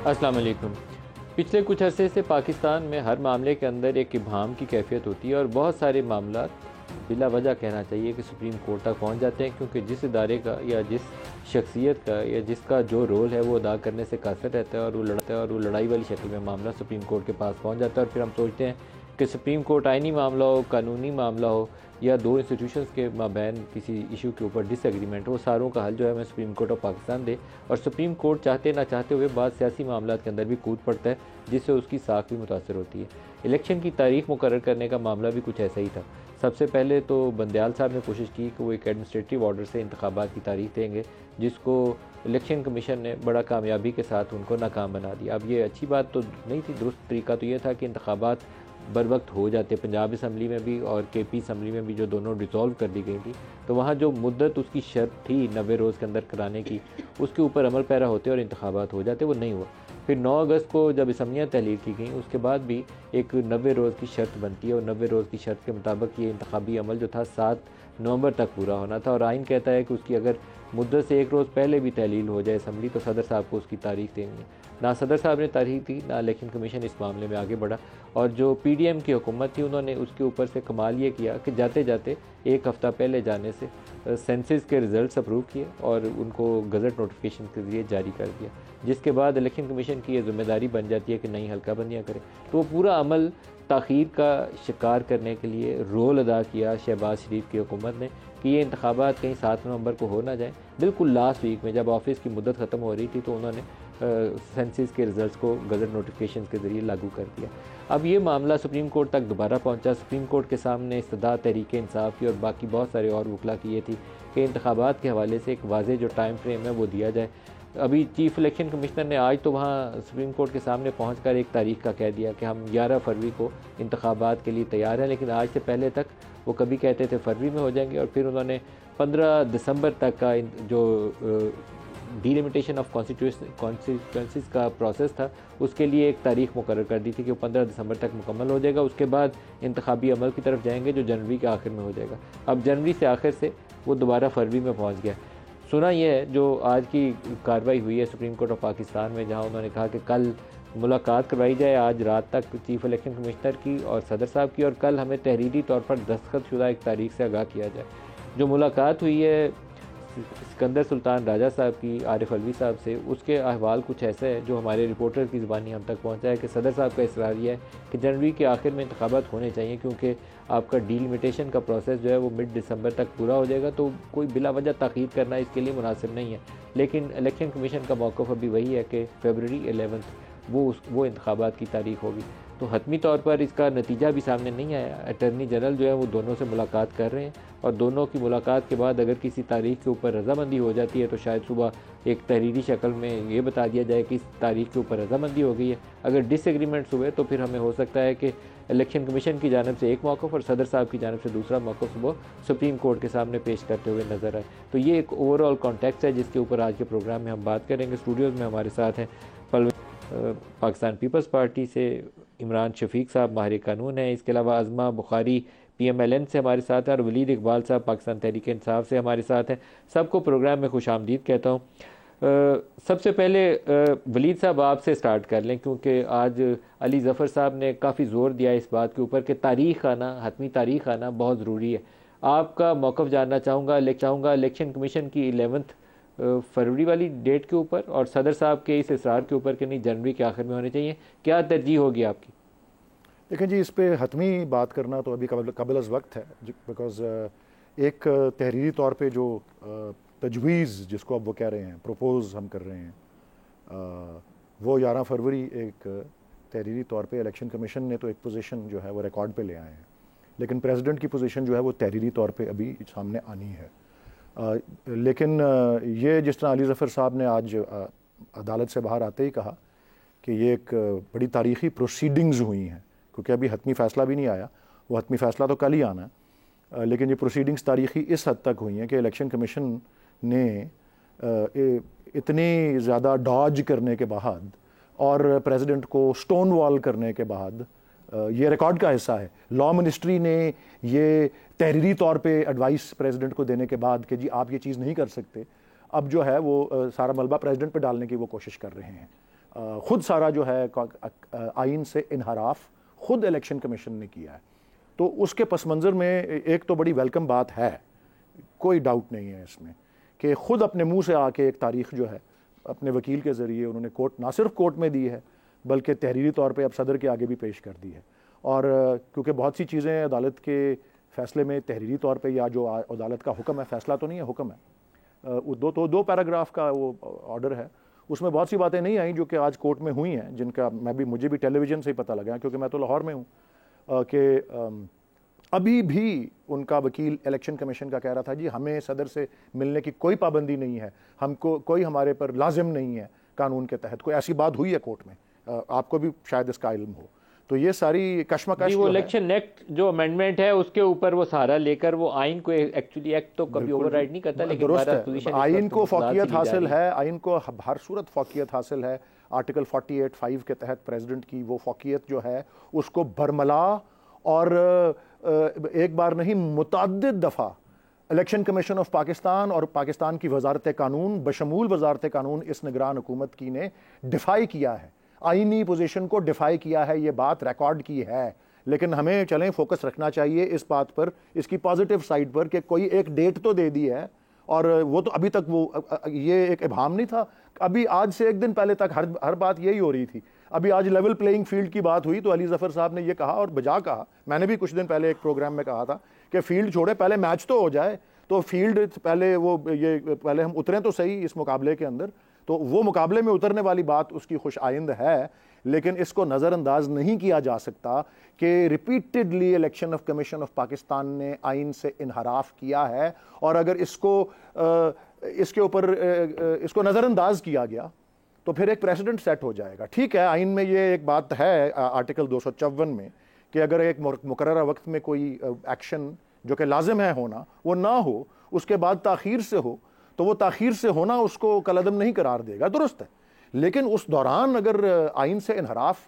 अस्सलाम वालेकुम। पिछले कुछ अरसे से पाकिस्तान में हर मामले के अंदर एक इब्हाम की कैफियत होती है और बहुत सारे मामला बिला वजह कहना चाहिए कि सुप्रीम कोर्ट तक पहुंच जाते हैं, क्योंकि जिस इदारे का या जिस शख्सियत का या जिसका जो रोल है वो अदा करने से कासर रहता है और वो लड़ाई वाली शक्ल में मामला सुप्रीम कोर्ट के पास पहुंच जाता है। और फिर हम सोचते हैं कि सुप्रीम कोर्ट आइनी मामला हो, कानूनी मामला हो या दो इंस्टीट्यूशंस के माबैन किसी इशू के ऊपर डिसएग्रीमेंट हो, सारों का हल जो है हमें सुप्रीम कोर्ट ऑफ पाकिस्तान दे। और सुप्रीम कोर्ट चाहते ना चाहते हुए बाद सियासी मामला के अंदर भी कूद पड़ता है, जिससे उसकी साख भी मुतासर होती है। इलेक्शन की तारीख मुकर्रर करने का मामला भी कुछ ऐसा ही था। सबसे पहले तो बंदयाल साहब ने कोशिश की कि वो एक एडमिनिस्ट्रेटिव ऑर्डर से इंतखाबात की तारीख देंगे, जिसको इलेक्शन कमीशन ने बड़ा कामयाबी के साथ उनको नाकाम बना दिया। अब ये अच्छी बात तो नहीं थी, दुरुस्त तरीका तो ये था कि इंतखाबात बर वक्त हो जाते। पंजाब असम्बली में भी और KP असम्बली में भी जो दोनों डिज़ोल्व कर दी गई थी, तो वहाँ जो मुद्दत उसकी शर्त थी 90 रोज़ के अंदर कराने की, उसके ऊपर अमल पैरा होते और इंतखाबात हो जाते, वो नहीं हुआ। फिर 9 अगस्त को जब असम्बलियाँ तहलील की गई, उसके बाद भी एक 90 रोज़ की शर्त बनती है और 90 रोज़ की शर्त के मुताबिक ये इंतखाबी अमल जो था 7 नवंबर तक पूरा होना था। और आइन कहता है कि उसकी अगर मुद्दत से 1 रोज़ पहले भी तहलील हो जाए असम्बली, तो सदर साहब को उसकी तारीख देंगे। ना सदर साहब ने तारीख दी, ना इलेक्शन कमीशन इस मामले में आगे बढ़ा। और जो PDM की हुकूमत थी, उन्होंने उसके ऊपर से कमाल ये किया कि जाते जाते 1 हफ़्ता पहले जाने से सेंसस के रिज़ल्ट्स अप्रूव किए और उनको गज़ट नोटिफिकेशन के ज़रिए जारी कर दिया, जिसके बाद इलेक्शन कमीशन की ये ज़िम्मेदारी बन जाती है कि नई हल्काबंदियाँ करें। तो वो पूरा अमल ताख़ीर का शिकार करने के लिए रोल अदा किया शहबाज शरीफ की हुकूमत ने कि ये इंतखाबात कहीं 7 नवंबर को हो ना जाए। बिल्कुल लास्ट वीक में जब ऑफिस की मुद्दत ख़त्म हो रही थी, तो उन्होंने सेंसस के रिज़ल्ट्स को गज़ट नोटिफिकेशन के ज़रिए लागू कर दिया। अब ये मामला सुप्रीम कोर्ट तक दोबारा पहुंचा। सुप्रीम कोर्ट के सामने इस्तदा तहरीक इंसाफ की और बाकी बहुत सारे और वकला की ये थी कि इंतखाबात के हवाले से एक वाज़ेह जो टाइम फ्रेम है वो दिया जाए। अभी चीफ इलेक्शन कमिश्नर ने आज तो वहाँ सुप्रीम कोर्ट के सामने पहुंचकर एक तारीख का कह दिया कि हम 11 फरवरी को इंतखाबात के लिए तैयार हैं, लेकिन आज से पहले तक वो कभी कहते थे फरवरी में हो जाएंगे, और फिर उन्होंने 15 दिसंबर तक का जो डिलिमिटेशन ऑफ कॉन्स्टिट्यूंसीज का प्रोसेस था, उसके लिए एक तारीख मुकर्रर कर दी थी कि वो 15 दिसंबर तक मुकम्मल हो जाएगा। उसके बाद इंतखाबी अमल की तरफ जाएंगे जो जनवरी के आखिर में हो जाएगा। अब जनवरी से आखिर से वो दोबारा फरवरी में पहुंच गया। सुना यह है जो आज की कार्रवाई हुई है सुप्रीम कोर्ट ऑफ पाकिस्तान में, जहां उन्होंने कहा कि कल मुलाकात करवाई जाए, आज रात तक चीफ इलेक्शन कमिश्नर की और सदर साहब की, और कल हमें तहरीरी तौर पर दस्तखतशुदा एक तारीख से आगाह किया जाए। जो मुलाकात हुई है सिकंदर सुल्तान राजा साहब की आरिफ अलवी साहब से, उसके अहवाल कुछ ऐसा है जो हमारे रिपोर्टर की ज़बानी हम तक पहुंचा है कि सदर साहब का इसरार यह है कि जनवरी के आखिर में इंतखाबात होने चाहिए, क्योंकि आपका डिलिमिटेशन का प्रोसेस जो है वो मिड दिसंबर तक पूरा हो जाएगा, तो कोई बिला वजह ताख़ीर करना इसके लिए मुनासिब नहीं है। लेकिन इलेक्शन कमीशन का मौक़िफ़ अभी वही है कि फरवरी 11 वो इंतखाबात की तारीख होगी। तो हतमी तौर पर इसका नतीजा भी सामने नहीं आया। अटर्नी जनरल जो है वो दोनों से मुलाकात कर रहे हैं, और दोनों की मुलाकात के बाद अगर किसी तारीख के ऊपर रजामंदी हो जाती है, तो शायद सुबह एक तहरीरी शक्ल में ये बता दिया जाए कि इस तारीख के ऊपर रजामंदी हो गई है। अगर डिसएग्रीमेंट्स हुए तो फिर हमें हो सकता है कि इलेक्शन कमीशन की जानिब से एक मौक़िफ़ और सदर साहब की जानिब से दूसरा मौक़िफ़ वो सुप्रीम कोर्ट के सामने पेश करते हुए नज़र आए। तो ये एक ओवरऑल कॉन्टेक्स्ट है जिसके ऊपर आज के प्रोग्राम में हम बात करेंगे। स्टूडियोज़ में हमारे साथ हैं पाकिस्तान पीपल्स पार्टी से इमरान शफीक साहब माहिर कानून है, इसके अलावा अज़मा बुखारी PMLN से हमारे साथ हैं, और वलीद इकबाल साहब पाकिस्तान तहरीक इंसाफ से हमारे साथ हैं। सबको प्रोग्राम में खुश आमदीद कहता हूँ। सबसे पहले वलीद साहब आपसे स्टार्ट कर लें, क्योंकि आज अली ज़फ़र साहब ने काफ़ी ज़ोर दिया इस बात के ऊपर कि तारीख़ आना, हतमी तारीख़ आना बहुत ज़रूरी है। आपका मौक़िफ़ जानना चाहूँगा इलेक्शन कमीशन की 11 फरवरी वाली डेट के ऊपर और सदर साहब के इस इसरार के ऊपर कि नहीं जनवरी के आखिर में होने चाहिए, क्या तरजीह होगी आपकी? देखें जी, इस पे हतमी बात करना तो अभी काबिल अज़ वक्त है, बिकॉज़ एक तहरीरी तौर पे जो तजवीज़ जिसको अब वो कह रहे हैं, प्रपोज़ हम कर रहे हैं, वो 11 फरवरी एक तहरीरी तौर पे इलेक्शन कमीशन ने तो एक पोजीशन जो है वो रिकॉर्ड पे ले आए हैं, लेकिन प्रेसिडेंट की पोजीशन जो है वो तहरीरी तौर पे अभी सामने आनी है। लेकिन ये जिस तरह अली ज़फ़र साहब ने आज अदालत से बाहर आते ही कहा कि ये एक बड़ी तारीख़ी प्रोसीडिंग्स हुई हैं, क्योंकि अभी हतमी फ़ैसला भी नहीं आया, वो हतमी फ़ैसला तो कल ही आना है, लेकिन ये प्रोसीडिंग्स तारीख़ी इस हद तक हुई हैं कि इलेक्शन कमीशन ने इतनी ज़्यादा डॉज करने के बाद और प्रेसिडेंट को स्टोन वॉल करने के बाद, ये रिकॉर्ड का हिस्सा है, लॉ मिनिस्ट्री ने ये तहरीरी तौर पे एडवाइस प्रेसिडेंट को देने के बाद कि जी आप ये चीज़ नहीं कर सकते, अब जो है वो सारा मलबा प्रेसिडेंट पे डालने की वो कोशिश कर रहे हैं। खुद सारा जो है आइन से इनहराफ खुद इलेक्शन कमीशन ने किया है। तो उसके पस मंज़र में एक तो बड़ी वेलकम बात है, कोई डाउट नहीं है इसमें, कि खुद अपने मुंह से आके एक तारीख जो है अपने वकील के ज़रिए उन्होंने कोर्ट, ना सिर्फ कोर्ट में दी है बल्कि तहरीरी तौर पे अब सदर के आगे भी पेश कर दी है। और क्योंकि बहुत सी चीज़ें अदालत के फ़ैसले में तहरीरी तौर पे, या जो अदालत का हुक्म है, फ़ैसला तो नहीं है, हुक्म है, दो पैराग्राफ का वो ऑर्डर है, उसमें बहुत सी बातें नहीं आई जो कि आज कोर्ट में हुई हैं, जिनका मुझे भी टेलीविज़न से ही पता लगा, क्योंकि मैं तो लाहौर में हूँ, कि अभी भी उनका वकील इलेक्शन कमीशन का कह रहा था जी हमें सदर से मिलने की कोई पाबंदी नहीं है, हमको कोई हमारे पर लाजिम नहीं है कानून के तहत। कोई ऐसी बात हुई है कोर्ट में, आपको भी शायद इसका इल्म हो। तो ये सारी कशमकश, वो इलेक्शन एक्ट जो अमेंडमेंट है उसके ऊपर वो सहारा लेकर वो आइन को, एक्चुअली एक्ट तो कभी ओवरराइड नहीं करता, लेकिन दुरुस्त है, आइन को फौकियत हासिल है, आइन को हर सूरत फौकियत हासिल है। आर्टिकल 48(5) के तहत प्रेसिडेंट की वो फौकियत जो है उसको बरमला, और एक बार नहीं मुतअद्दिद दफ़ा इलेक्शन कमीशन ऑफ पाकिस्तान और पाकिस्तान की वजारत कानून बशमूल वजारत कानून इस निगरान हुकूमत की ने डिफाई किया है, आईनी पोजीशन को डिफाई किया है, ये बात रिकॉर्ड की है। लेकिन हमें चलें फोकस रखना चाहिए इस बात पर, इसकी पॉजिटिव साइड पर, कि कोई एक डेट तो दे दी है, और वो तो अभी तक वो ये एक इबाम नहीं था। अभी आज से एक दिन पहले तक हर बात यही हो रही थी। अभी आज लेवल प्लेइंग फील्ड की बात हुई तो अली जफर साहब ने ये कहा, और बजा कहा, मैंने भी कुछ दिन पहले एक प्रोग्राम में कहा था कि फील्ड छोड़े, पहले मैच तो हो जाए, तो फील्ड पहले वो ये पहले हम उतरें तो सही इस मुकाबले के अंदर। तो वो मुकाबले में उतरने वाली बात उसकी खुश आइंद है, लेकिन इसको नज़रअंदाज नहीं किया जा सकता कि repeatedly election of commission of Pakistan ने आइन से इनहराफ किया है, और अगर इसके ऊपर इसको नज़रअंदाज किया गया तो फिर एक प्रेसिडेंट सेट हो जाएगा। ठीक है, आइन में ये एक बात है आर्टिकल 254 में कि अगर एक मुकर्ररा वक्त में कोई एक्शन जो कि लाजिम है होना वो ना हो, उसके बाद ताखीर से हो, तो वो ताखीर से होना उसको कलअदम नहीं करार देगा, दुरुस्त है। लेकिन उस दौरान अगर आइन से इनहराफ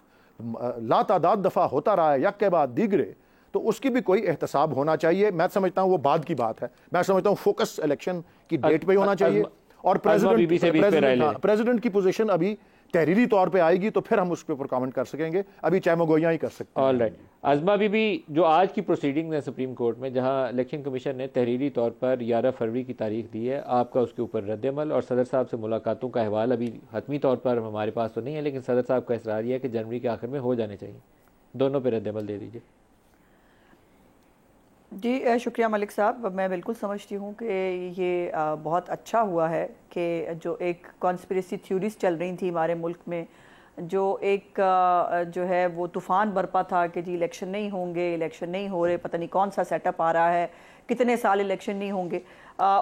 लातादाद दफ़ा होता रहा है यक के बाद दीगरे, तो उसकी भी कोई एहतसाब होना चाहिए। मैं समझता हूँ वो बाद की बात है, मैं समझता हूँ फोकस इलेक्शन की डेट पे होना चाहिए, और प्रेसिडेंट की पोजीशन अभी तहरीरी तौर पे आएगी तो फिर हम उसके ऊपर कमेंट कर सकेंगे, अभी चाहे मगोइयां ही कर सकते हैं। ऑलराइट, आज़मा बीबी, जो आज की प्रोसीडिंग है सुप्रीम कोर्ट में, जहां इलेक्शन कमीशन ने तहरीरी तौर पर 11 फरवरी की तारीख दी है, आपका उसके ऊपर रद्दअमल और सदर साहब से मुलाकातों का अहवाल अभी हतमी तौर पर हमारे पास तो नहीं है, लेकिन सदर साहब का इसरार यह है कि जनवरी के आखिर में हो जाने चाहिए। दोनों पर रद्दअमल दे दीजिए। जी शुक्रिया मलिक साहब, मैं बिल्कुल समझती हूँ कि ये बहुत अच्छा हुआ है कि जो एक कॉन्स्पिरेसी थ्योरीज चल रही थी हमारे मुल्क में, जो एक जो है वो तूफ़ान बरपा था कि जी इलेक्शन नहीं होंगे, इलेक्शन नहीं हो रहे, पता नहीं कौन सा सेटअप आ रहा है, कितने साल इलेक्शन नहीं होंगे,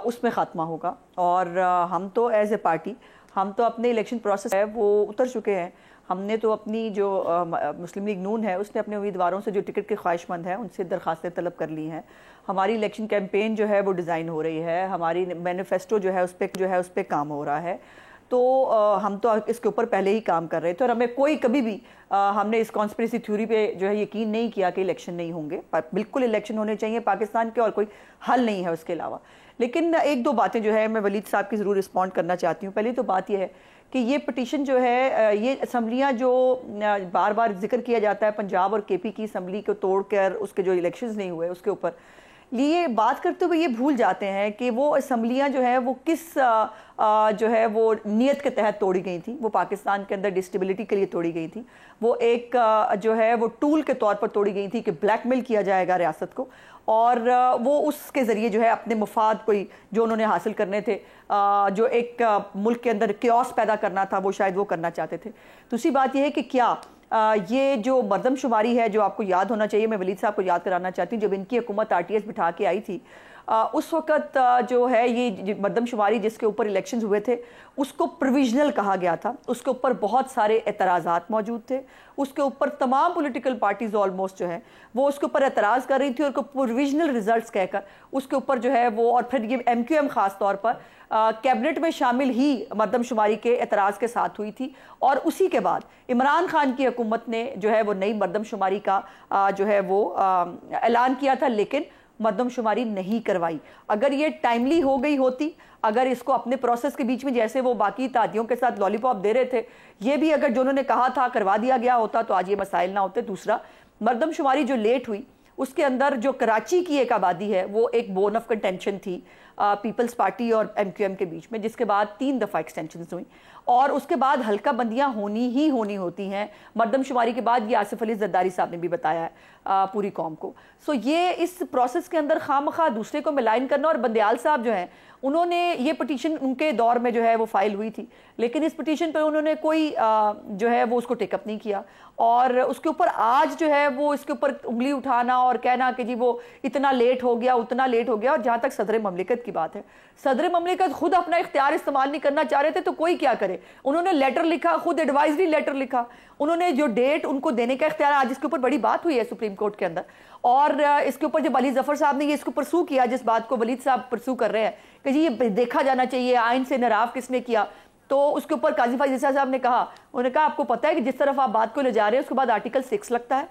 उसमें ख़ात्मा होगा। और हम तो एज ए पार्टी हम तो अपने इलेक्शन प्रोसेस है वो उतर चुके हैं। हमने तो अपनी जो मुस्लिम लीग नून है उसने अपने उम्मीदवारों से जो टिकट के ख्वाहिशमंद हैं उनसे दरखास्तें तलब कर ली हैं। हमारी इलेक्शन कैंपेन जो है वो डिज़ाइन हो रही है, हमारी मैनिफेस्टो जो है उस पर काम हो रहा है। तो हम तो इसके ऊपर पहले ही काम कर रहे थे, और हमें कोई कभी भी हमने इस कॉन्स्पिरेसी थ्योरी पे जो है यकीन नहीं किया कि इलेक्शन नहीं होंगे। बिल्कुल इलेक्शन होने चाहिए पाकिस्तान के, और कोई हल नहीं है उसके अलावा। लेकिन एक दो बातें जो है मैं वलीद साहब की ज़रूर रिस्पॉन्ड करना चाहती हूँ। पहली तो बात यह है कि ये पिटीशन जो है, ये असम्बलियाँ जो बार बार जिक्र किया जाता है, पंजाब और केपी की असम्बली को तोड़कर उसके जो इलेक्शंस नहीं हुए उसके ऊपर ये बात करते हुए ये भूल जाते हैं कि वो असम्बलियाँ जो है वो किस जो है वो नीयत के तहत तोड़ी गई थी। वो पाकिस्तान के अंदर डिस्टेबिलिटी के लिए तोड़ी गई थी। वो एक जो है वो टूल के तौर पर तोड़ी गई थी कि ब्लैकमेल किया जाएगा रियासत को, और वो उसके ज़रिए जो है अपने मफाद कोई जो उन्होंने हासिल करने थे, जो एक मुल्क के अंदर क्योस पैदा करना था, वो शायद वो करना चाहते थे। दूसरी बात यह है कि क्या ये जो मरदमशुमारी है, जो आपको याद होना चाहिए, मैं वलीद साहब को याद कराना चाहती हूँ, जब इनकी हुकूमत RTS बिठा के आई थी उस वक़्त जो है ये मरदमशुमारी जिसके ऊपर इलेक्शंस हुए थे उसको प्रोविजनल कहा गया था। उसके ऊपर बहुत सारे एतराज़ात मौजूद थे, उसके ऊपर तमाम पॉलिटिकल पार्टीज़ ऑलमोस्ट जो है वो उसके ऊपर एतराज़ कर रही थी, और प्रोविजनल रिजल्ट्स कहकर उसके ऊपर जो है वो, और फिर ये MQM ख़ास तौर पर कैबिनेट में शामिल ही मरदमशुमारी के एतराज़ के साथ हुई थी। और उसी के बाद इमरान खान की हुकूमत ने जो है वो नई मरदमशुमारी का जो है वो ऐलान किया था, लेकिन मरदमशुमारी नहीं करवाई। अगर ये टाइमली हो गई होती, अगर इसको अपने प्रोसेस के बीच में जैसे वो बाकी तादियों के साथ लॉलीपॉप दे रहे थे, ये भी अगर जो उन्होंने कहा था करवा दिया गया होता तो आज ये मसाइल ना होते। दूसरा, मरदमशुमारी जो लेट हुई उसके अंदर जो कराची की एक आबादी है वो एक बोन ऑफ कंटेंशन थी पीपल्स पार्टी और एमक्यूएम के बीच में, जिसके बाद 3 दफ़ा एक्सटेंशन हुई और उसके बाद हल्का बंदियां होनी होती हैं मरदमशुमारी के बाद। ये आसिफ अली जरदारी साहब ने भी बताया है पूरी कौम को। सो ये इस प्रोसेस के अंदर खामखा दूसरे को मिलाइन करना। और बंदयाल साहब जो हैं उन्होंने ये पिटीशन उनके दौर में जो है वो फाइल हुई थी, लेकिन इस पिटीशन पर उन्होंने कोई जो है वो उसको टेकअप नहीं किया और उसके ऊपर आज जो है वो इसके ऊपर उंगली उठाना और कहना कि जी वो इतना लेट हो गया उतना लेट हो गया। और जहाँ तक सदर ममलिकत की बात है, सदर ममलिकत खुद अपना इख्तियार इस्तेमाल नहीं करना चाह रहे थे तो कोई क्या करे। उन्होंने लेटर लिखा, खुद एडवाइजरी लेटर लिखा, उन्होंने जो डेट उनको देने का इख्तियार, आज इसके ऊपर बड़ी बात हुई है सुप्रीम कोर्ट के अंदर। और इसके ऊपर जब अली जफर साहब ने ये इसको परसू किया, जिस बात को वलीद साहब परसू कर रहे हैं कि जी ये देखा जाना चाहिए आइन से नराव किसने किया, तो उसके ऊपर काजी फाइज ईसा साहब ने कहा, उन्होंने कहा आपको पता है कि जिस तरफ आप बात को ले जा रहे हैं उसके बाद आर्टिकल 6 लगता है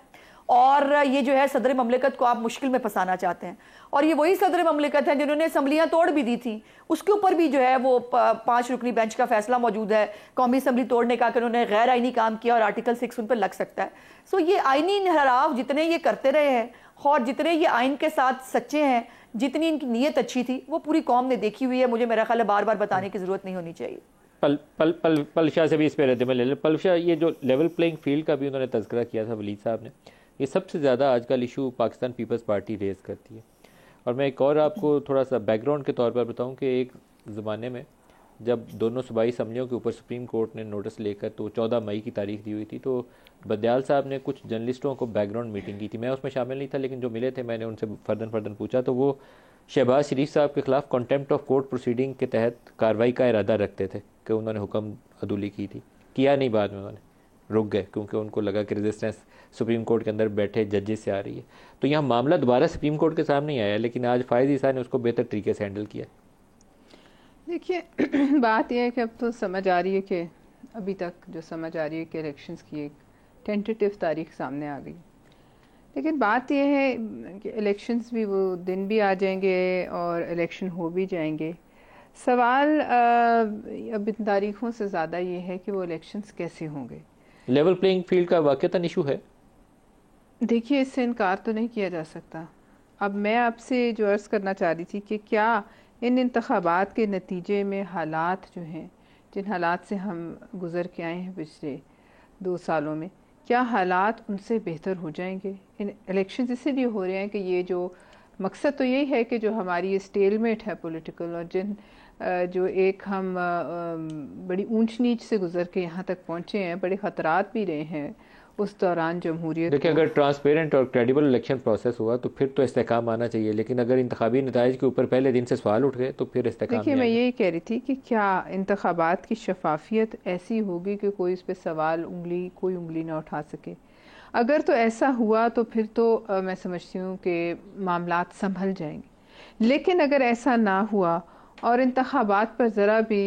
और ये जो है सदर ममलिकत को आप मुश्किल में फंसाना चाहते हैं। और ये वही सदर ममलिकत है जिन्होंने असम्बलियाँ तोड़ भी दी थी, उसके ऊपर भी जो है वो 5 रुकनी बेंच का फैसला मौजूद है कौमी असम्बली तोड़ने का कि उन्होंने गैर आइनी काम किया और आर्टिकल 6 उन पर लग सकता है। सो ये आइनी इनहराफ जितने ये करते रहे हैं और जितने ये आइन के साथ सच्चे हैं, जितनी इनकी नीयत अच्छी थी वो पूरी कौम ने देखी हुई है। मुझे मेरा ख्याल है बार बार बताने की ज़रूरत नहीं होनी चाहिए। पलशाह से भी इस पर रहते में ले लें। पलशाह, ये जो लेवल प्लेइंग फील्ड का भी उन्होंने तज़किरा किया था वलीद साहब ने, ये सबसे ज़्यादा आजकल issue Pakistan Peoples Party raise करती है। और मैं एक और आपको थोड़ा सा बैकग्राउंड के तौर पर बताऊं कि एक ज़माने में जब दोनों सूबाई असम्बलियों के ऊपर सुप्रीम कोर्ट ने नोटिस लेकर तो 14 मई की तारीख दी हुई थी, तो बंदयाल साहब ने कुछ जर्नलिस्टों को बैकग्राउंड मीटिंग की थी। मैं उसमें शामिल नहीं था, लेकिन जो मिले थे मैंने उनसे फर्दन पूछा तो वो शहबाज शरीफ साहब के ख़िलाफ़ कॉन्टेम्प्ट ऑफ कोर्ट प्रोसीडिंग के तहत कार्रवाई का इरादा रखते थे कि उन्होंने हुक्म अदूली की थी, किया नहीं, बाद में उन्होंने रुक गए क्योंकि उनको लगा कि रेजिस्टेंस सुप्रीम कोर्ट के अंदर बैठे जजेस से आ रही है। तो यहाँ मामला दोबारा सुप्रीम कोर्ट के सामने ही आया, लेकिन आज फायज़ ईसा ने उसको बेहतर तरीके से हैंडल किया। देखिए बात यह है कि अब तो समझ आ रही है कि अभी तक जो समझ आ रही है कि इलेक्शंस की एक टेंटेटिव तारीख सामने आ गई, लेकिन बात यह है कि इलेक्शंस भी वो दिन भी आ जाएंगे और इलेक्शन हो भी जाएंगे। सवाल अब इन तारीखों से ज़्यादा ये है कि वो इलेक्शंस कैसे होंगे। लेवल प्लेइंग फील्ड का वाक़ई इशू है। देखिए इससे इनकार तो नहीं किया जा सकता। अब मैं आपसे जो अर्ज़ करना चाह रही थी कि क्या इन इंतखाबात के नतीजे में हालात जो हैं, जिन हालात से हम गुज़र के आए हैं पिछले 2 सालों में, क्या हालात उनसे बेहतर हो जाएंगे। इन इलेक्शंस इसीलिए हो रहे हैं कि ये जो मकसद तो यही है कि जो हमारी ये स्टेलमेट है पॉलिटिकल, और जो एक हम बड़ी ऊंच नीच से गुज़र के यहाँ तक पहुँचे हैं, बड़े ख़तरात भी रहे हैं उस दौरान जमहूरियत। देखिए अगर ट्रांसपेरेंट और क्रेडिबल इलेक्शन प्रोसेस हुआ तो फिर तो इस्तेकाम आना चाहिए, लेकिन अगर इंतखाबी नताइज के ऊपर पहले दिन से सवाल उठ गए तो फिर इस्तेकाम। देखिए मैं यही कह रही थी कि क्या इंतखाबात की शफाफियत ऐसी होगी कि कोई इस पर सवाल कोई उंगली ना उठा सके। अगर तो ऐसा हुआ तो फिर तो मैं समझती हूँ कि मामलात संभल जाएंगे, लेकिन अगर ऐसा ना हुआ और इंतखाबात पर ज़रा भी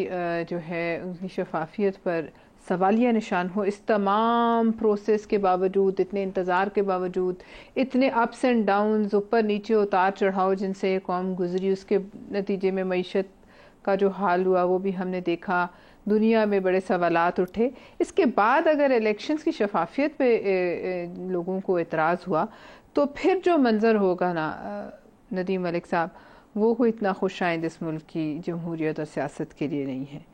जो है उनकी शफाफियत पर सवालिया निशान हो, इस तमाम प्रोसेस के बावजूद, इतने इंतज़ार के बावजूद, इतने अप्स एंड डाउन्स, ऊपर नीचे उतार चढ़ाव जिनसे ये कौम गुजरी, उसके नतीजे में मईशत का जो हाल हुआ वो भी हमने देखा, दुनिया में बड़े सवालात उठे। इसके बाद अगर इलेक्शंस की शफाफियत पे लोगों को एतराज़ हुआ तो फिर जो मंज़र होगा ना नदीम मलिक साहब, वो कोई इतना खुशाइंद इस मुल्क की जमहूरियत और सियासत के लिए नहीं है।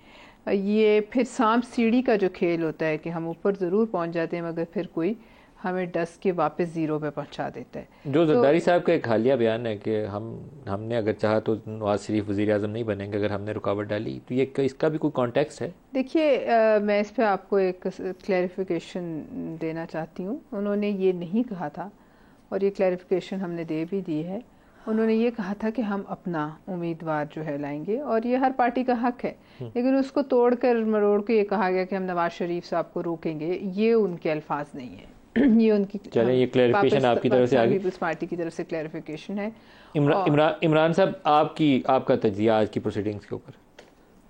ये फिर सांप सीढ़ी का जो खेल होता है कि हम ऊपर ज़रूर पहुंच जाते हैं मगर फिर कोई हमें डस के वापस ज़ीरो पे पहुंचा देता है। जो जरदारी साहब का एक हालिया बयान है कि हमने अगर चाहा तो नवाज शरीफ वज़ीर आज़म नहीं बनेंगे अगर हमने रुकावट डाली, तो ये इसका भी कोई कॉन्टेक्स्ट है? देखिए मैं इस पर आपको एक क्लैरिफिकेशन देना चाहती हूँ। उन्होंने ये नहीं कहा था और ये क्लैरिफिकेशन हमने दे भी दी है। उन्होंने ये कहा था कि हम अपना उम्मीदवार जो है लाएंगे और ये हर पार्टी का हक है, लेकिन उसको तोड़ कर मरोड़ के ये कहा गया कि हम नवाज शरीफ साहब को रोकेंगे, ये उनके अल्फाज नहीं है। ये उनकी ये क्लैरिफिकेशन आपकी तरफ से आ गई, पीपल्स पार्टी की तरफ से क्लैरिफिकेशन है। इमरान साहब आपका तजिया आज की प्रोसीडिंग्स के ऊपर?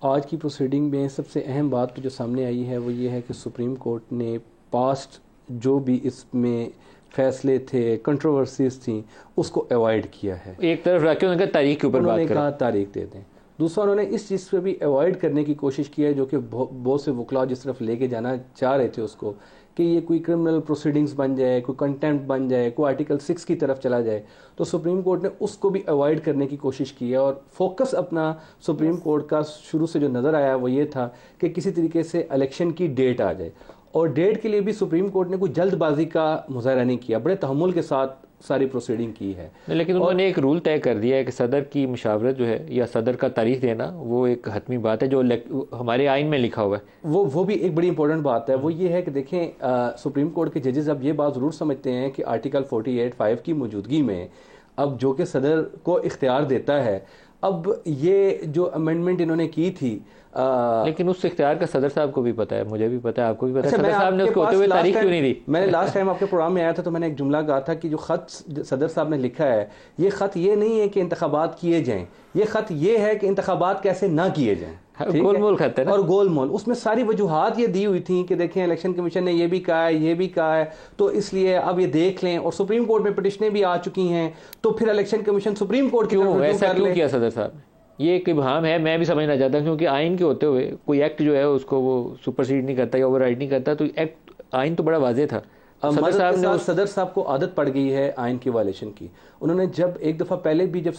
आज की प्रोसीडिंग में सबसे अहम बात जो सामने आई है वो ये है कि सुप्रीम कोर्ट ने पास्ट जो भी इसमें फैसले थे, कंट्रोवर्सीज थी, उसको अवॉइड किया है। एक तरफ रखे उन्होंने तारीख के ऊपर बात कहा, तारीख दे दें। दूसरा उन्होंने इस चीज़ पे भी अवॉइड करने की कोशिश की है, जो कि बहुत से वकला जिस तरफ लेके जाना चाह रहे थे उसको, कि ये कोई क्रिमिनल प्रोसीडिंग्स बन जाए, कोई कंटेम्प्ट बन जाए, कोई आर्टिकल 6 की तरफ चला जाए। तो सुप्रीम कोर्ट ने उसको भी अवॉइड करने की कोशिश की है, और फोकस अपना सुप्रीम कोर्ट का शुरू से जो नज़र आया वो ये था कि किसी तरीके से इलेक्शन की डेट आ जाए। और डेट के लिए भी सुप्रीम कोर्ट ने कोई जल्दबाजी का मुजाहरा नहीं किया, बड़े तहम्मुल के साथ सारी प्रोसीडिंग की है। लेकिन उन्होंने एक रूल तय कर दिया है कि सदर की मुशावरत जो है या सदर का तारीख देना वो एक हतमी बात है, जो हमारे आइन में लिखा हुआ है। वो भी एक बड़ी इंपॉर्टेंट बात है। वो ये है कि देखें, सुप्रीम कोर्ट के जजेस अब ये बात ज़रूर समझते हैं कि आर्टिकल 48(5) की मौजूदगी में अब जो कि सदर को इख्तियार देता है, अब ये जो अमेंडमेंट इन्होंने की थी, लेकिन उस इख्तियार का सदर साहब को भी पता है, मुझे भी पता है, आपको भी पता है। अच्छा, सदर साहब ने उसको होते हुए तारीख क्यों नहीं दी? मैंने लास्ट टाइम आपके प्रोग्राम में आया था तो मैंने एक जुमला कहा था कि जो खत सदर साहब ने लिखा है, ये खत ये नहीं है कि इंतखाबात किए जाएं, ये खत ये है कि इंतखाबात कैसे ना किए जाएं। गोलमोल खत है ना, और गोलमोल उसमें सारी वजूहात ये दी हुई थी कि देखें इलेक्शन कमीशन ने ये भी कहा है, ये भी कहा है, तो इसलिए अब ये देख लें। और सुप्रीम कोर्ट में पिटिशनें भी आ चुकी हैं, तो फिर इलेक्शन कमीशन सुप्रीम कोर्ट क्यों ऐसा क्यों किया सदर साहब? ये एक इब्हाम है, मैं भी समझना चाहता हूँ, क्योंकि आइन के होते हुए कोई एक्ट जो है उसको वो सुपरसीड नहीं करता या ओवरराइड नहीं करता, तो एक्ट आइन तो बड़ा वाज़ेह था। सदर साहब को आदत पड़ गई है आइन की वायलेशन की। उन्होंने जब एक दफ़ा पहले भी जब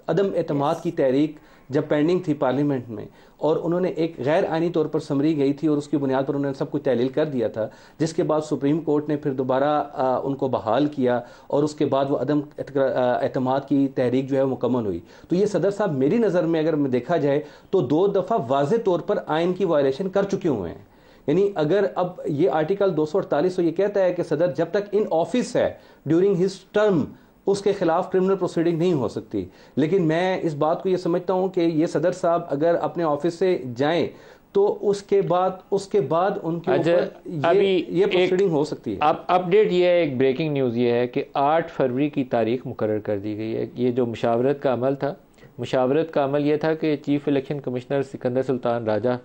अदम एतमाद की तहरीक जब पेंडिंग थी पार्लियामेंट में, और उन्होंने एक गैर आइनी तौर पर समरी गई थी और उसकी बुनियाद पर उन्होंने सब कुछ तहलील कर दिया था, जिसके बाद सुप्रीम कोर्ट ने फिर दोबारा उनको बहाल किया और उसके बाद वो अदम एतमाद की तहरीक जो है मुकम्मल हुई। तो ये सदर साहब मेरी नज़र में अगर देखा जाए तो 2 दफ़ा वाज़े तौर पर आइन की वायलेशन कर चुके हुए हैं। यानी अगर अब ये आर्टिकल 248 ये कहता है कि सदर जब तक इन ऑफिस है ड्यूरिंग हिज टर्म उसके खिलाफ क्रिमिनल प्रोसीडिंग नहीं हो सकती, लेकिन मैं इस बात को ये समझता हूं कि ये सदर साहब अगर अपने ऑफिस से जाएं तो उसके बाद उनके ऊपर ये प्रोसीडिंग हो सकती है। अब अपडेट ये है, एक ब्रेकिंग न्यूज़ ये है कि 8 फरवरी की तारीख मुकर्रर कर दी गई है। ये जो मुशावरत का अमल था, मुशावरत का अमल ये था कि chief election commissioner Sikandar Sultan Raja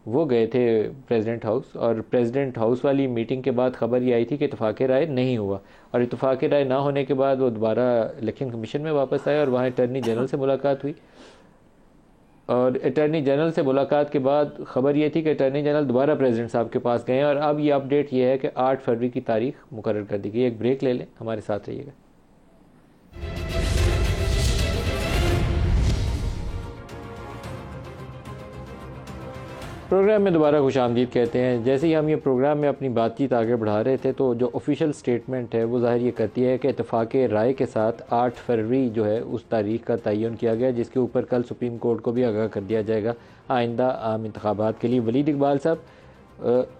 वो गए थे प्रेसिडेंट हाउस, और प्रेसिडेंट हाउस वाली मीटिंग के बाद खबर ये आई थी कि इत्तफाक़ राय नहीं हुआ, और इत्तफाक़ राय ना होने के बाद वो दोबारा इलेक्शन कमीशन में वापस आए और वहाँ अटर्नी जनरल से मुलाकात हुई। और अटर्नी जनरल से मुलाकात के बाद खबर ये थी कि अटर्नी जनरल दोबारा प्रेसिडेंट साहब के पास गए, और अब ये अपडेट ये है कि 8 फरवरी की तारीख मुकर्रर कर दी गई। एक ब्रेक ले लें, हमारे साथ रहिएगा। प्रोग्राम में दोबारा खुशामदीद कहते हैं। जैसे ही हम ये प्रोग्राम में अपनी बातचीत आगे बढ़ा रहे थे तो जो ऑफिशियल स्टेटमेंट है वो ज़ाहिर ये करती है कि इत्तफाक़ राय के साथ 8 फरवरी जो है उस तारीख़ का तयन किया गया, जिसके ऊपर कल सुप्रीम कोर्ट को भी आगाह कर दिया जाएगा आइंदा आम इंतखाबात के लिए। वलीद इकबाल साहब,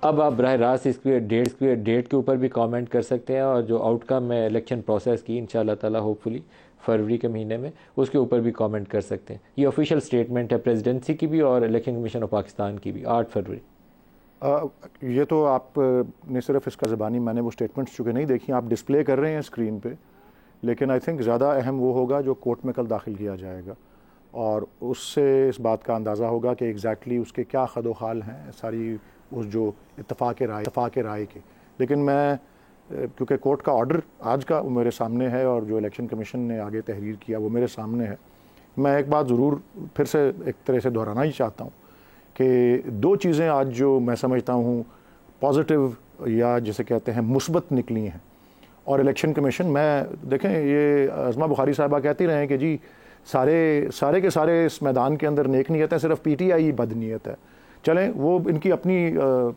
अब आप बराह रास्त इसके डेट के ऊपर भी कमेंट कर सकते हैं, और जो आउटकम है इलेक्शन प्रोसेस की इंशाअल्लाह ताला होपफुली फरवरी के महीने में, उसके ऊपर भी कमेंट कर सकते हैं। ये ऑफिशियल स्टेटमेंट है प्रेसिडेंसी की भी और इलेक्शन कमीशन ऑफ पाकिस्तान की भी, 8 फरवरी। ये तो आप ने सिर्फ इसका ज़बानी, मैंने वो स्टेटमेंट्स चूँकि नहीं देखी, आप डिस्प्ले कर रहे हैं स्क्रीन पे, लेकिन आई थिंक ज़्यादा अहम वो होगा जो कोर्ट में कल दाखिल किया जाएगा, और उससे इस बात का अंदाज़ा होगा कि एग्जैक्टली उसके क्या खदोखाल हैं सारी उस जो इत्तफाक़ राय के। लेकिन मैं क्योंकि कोर्ट का ऑर्डर आज का मेरे सामने है और जो इलेक्शन कमीशन ने आगे तहरीर किया वो मेरे सामने है, मैं एक बात ज़रूर फिर से एक तरह से दोहराना ही चाहता हूँ कि 2 चीज़ें आज जो मैं समझता हूँ पॉजिटिव या जिसे कहते हैं मुस्बत निकली हैं। और इलेक्शन कमीशन, मैं देखें ये अज़मा बुखारी साहिबा कहती रहे कि जी सारे के सारे इस मैदान के अंदर नेक नीयत है, सिर्फ PTI बदनीयत है। चलें, वो इनकी अपनी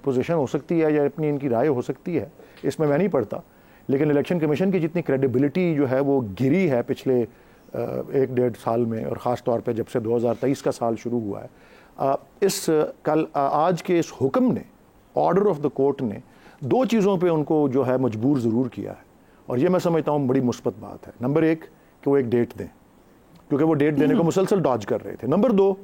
पोजीशन हो सकती है या अपनी इनकी राय हो सकती है, इसमें मैं नहीं पढ़ता, लेकिन इलेक्शन कमीशन की जितनी क्रेडिबिलिटी जो है वो गिरी है पिछले 1-1.5 साल में, और ख़ास तौर पे जब से 2023 का साल शुरू हुआ है। आज के इस हुक्म ने, ऑर्डर ऑफ द कोर्ट ने 2 चीज़ों पे उनको जो है मजबूर ज़रूर किया है, और ये मैं समझता हूँ बड़ी मुस्बत बात है। नंबर 1 कि वो एक डेट दें, क्योंकि वो डेट देने को मुसलसल डॉज कर रहे थे। नंबर 2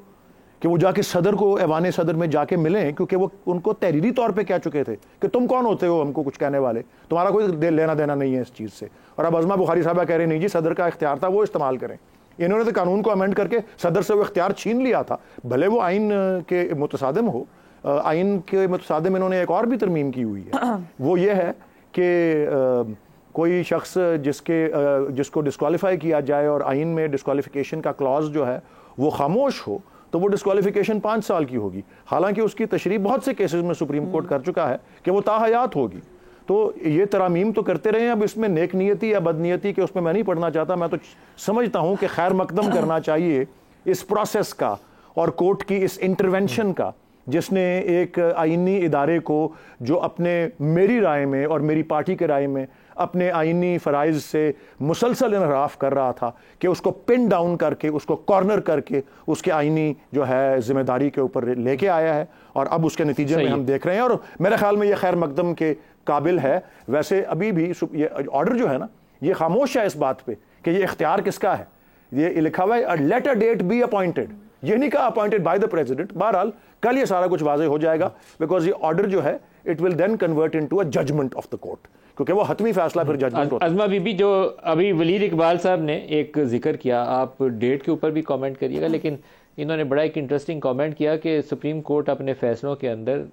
कि वो जाके सदर को ऐवान सदर में जाके मिलें, क्योंकि वो उनको तहरीरी तौर पे कह चुके थे कि तुम कौन होते हो हमको कुछ कहने वाले, तुम्हारा कोई लेना देना नहीं है इस चीज़ से। और अब अज़मा बुखारी साहबा कह रहे नहीं जी, सदर का इख्तियार था वो इस्तेमाल करें। इन्होंने तो कानून को अमेंड करके सदर से वो इख्तियार छीन लिया था, भले वो आइन के मुतसादिम हो। आइन के मुतसादिम इन्होंने एक और भी तरमीम की हुई है, वो ये है कि कोई शख्स जिसको डिस्क्वालीफाई किया जाए और आइन में डिस्क्वालिफिकेशन का क्लॉज जो है वो खामोश हो तो वो डिस्क्वालिफिकेशन 5 साल की होगी। हालांकि उसकी तशरीह बहुत से केसेस में सुप्रीम कोर्ट कर चुका है कि वो ताहयात होगी। तो ये तरामीम तो करते रहे, अब इसमें नेक नियति या बदनीयति के उसमें मैं नहीं पढ़ना चाहता। मैं तो समझता हूं कि खैर मकदम करना चाहिए इस प्रोसेस का और कोर्ट की इस इंटरवेंशन का, जिसने एक आईनी इदारे को जो अपने मेरी राय में और मेरी पार्टी के राय में अपने आईनी फ़राइज़ से मुसलसल इनहराफ कर रहा था, कि उसको पिन डाउन करके, उसको कॉर्नर करके उसके आईनी जो है जिम्मेदारी के ऊपर लेके आया है। और अब उसके नतीजे में हम देख रहे हैं, और मेरे ख्याल में ये खैर मकदम के काबिल है। वैसे अभी भी ये ऑर्डर जो है ना, ये खामोश है इस बात पे कि ये इख्तियार किसका है। ये लिखा हुआ है let a date be appointed, ये नहीं कहा अपॉइंटेड बाय द प्रेसिडेंट। बहरहाल कल ये सारा कुछ वाज़ेह हो जाएगा, बिकॉज ये ऑर्डर जो है it will then convert into a judgment of the court, क्योंकि वो हतमी फैसला फिर जजमेंट होता है। अज़मा बीबी, जो अभी वलीद इकबाल साहब ने एक जिक्र किया, आप डेट के ऊपर भी कमेंट करिएगा, लेकिन इन्होंने बड़ा एक इंटरेस्टिंग कमेंट किया कि सुप्रीम कोर्ट अपने फैसलों के अंदर